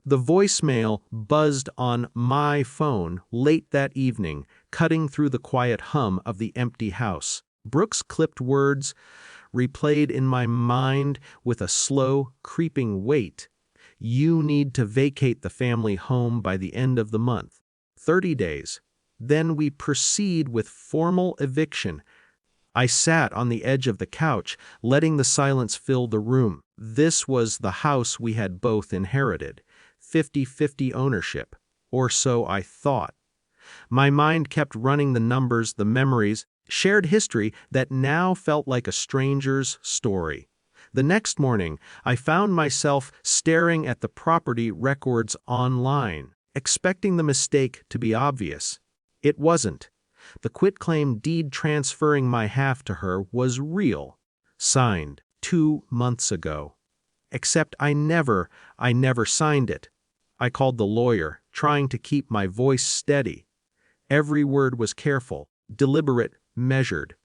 The voicemail buzzed on my phone late that evening, cutting through the quiet hum of the empty house. Brooke's clipped words replayed in my mind with a slow, creeping weight. You need to vacate the family home by the end of the month. 30 days. Then we proceed with formal eviction. I sat on the edge of the couch, letting the silence fill the room. This was the house we had both inherited. 50-50 ownership, or so I thought. My mind kept running the numbers, the memories, shared history that now felt like a stranger's story. The next morning, I found myself staring at the property records online, expecting the mistake to be obvious. It wasn't. The quitclaim deed transferring my half to her was real, signed 2 months ago. Except I never signed it. I called the lawyer, trying to keep my voice steady. Every word was careful, deliberate, measured.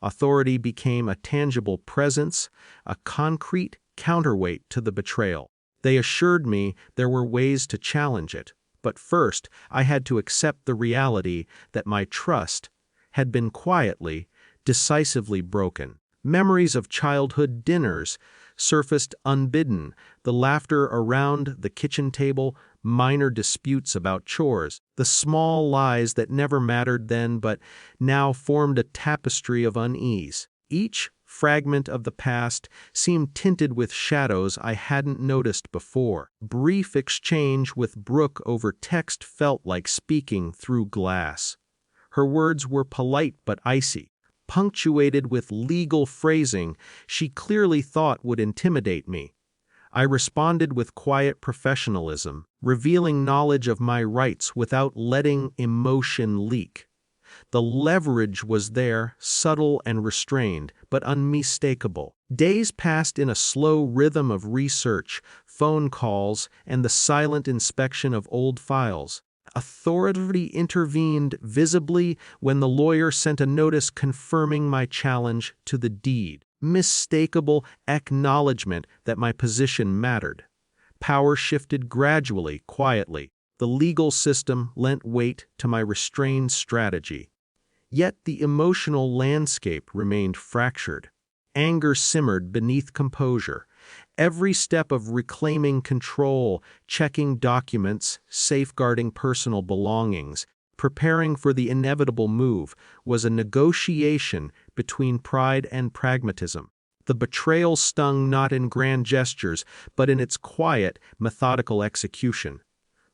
Authority became a tangible presence, a concrete counterweight to the betrayal. They assured me there were ways to challenge it, but first I had to accept the reality that my trust had been quietly, decisively broken. Memories of childhood dinners surfaced unbidden, the laughter around the kitchen table, minor disputes about chores, the small lies that never mattered then but now formed a tapestry of unease. Each fragment of the past seemed tinted with shadows I hadn't noticed before. Brief exchange with Brooke over text felt like speaking through glass. Her words were polite but icy, punctuated with legal phrasing she clearly thought would intimidate me. I responded with quiet professionalism, revealing knowledge of my rights without letting emotion leak. The leverage was there, subtle and restrained, but unmistakable. Days passed in a slow rhythm of research, phone calls, and the silent inspection of old files. Authority intervened visibly when the lawyer sent a notice confirming my challenge to the deed. Mistakable acknowledgement that my position mattered. Power shifted gradually, quietly. The legal system lent weight to my restrained strategy. Yet the emotional landscape remained fractured. Anger simmered beneath composure. Every step of reclaiming control, checking documents, safeguarding personal belongings, preparing for the inevitable move, was a negotiation between pride and pragmatism. The betrayal stung not in grand gestures, but in its quiet, methodical execution.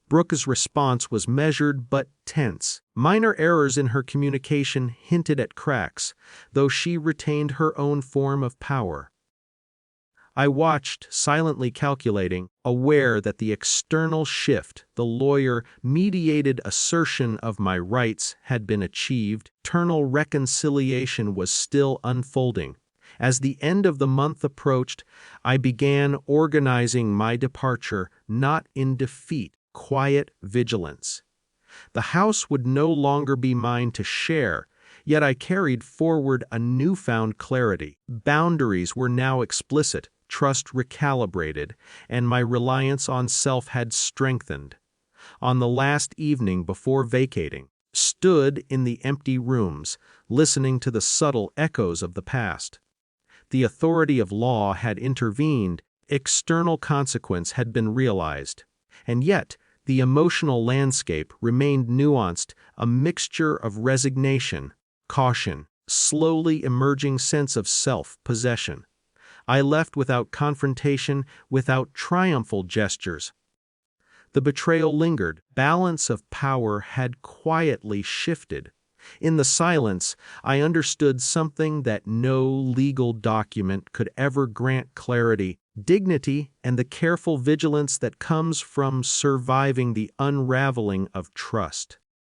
Brooke's response was measured but tense. Minor errors in her communication hinted at cracks, though she retained her own form of power. I watched, silently calculating, aware that the external shift, the lawyer-mediated assertion of my rights, had been achieved. Internal reconciliation was still unfolding. As the end of the month approached, I began organizing my departure, not in defeat, quiet vigilance. The house would no longer be mine to share, yet I carried forward a newfound clarity. Boundaries were now explicit, trust recalibrated, and my reliance on self had strengthened. On the last evening before vacating, stood in the empty rooms, listening to the subtle echoes of the past. The authority of law had intervened, external consequence had been realized, and yet the emotional landscape remained nuanced, a mixture of resignation, caution, slowly emerging sense of self-possession. I left without confrontation, without triumphal gestures. The betrayal lingered. Balance of power had quietly shifted. In the silence, I understood something that no legal document could ever grant: clarity, dignity, and the careful vigilance that comes from surviving the unraveling of trust.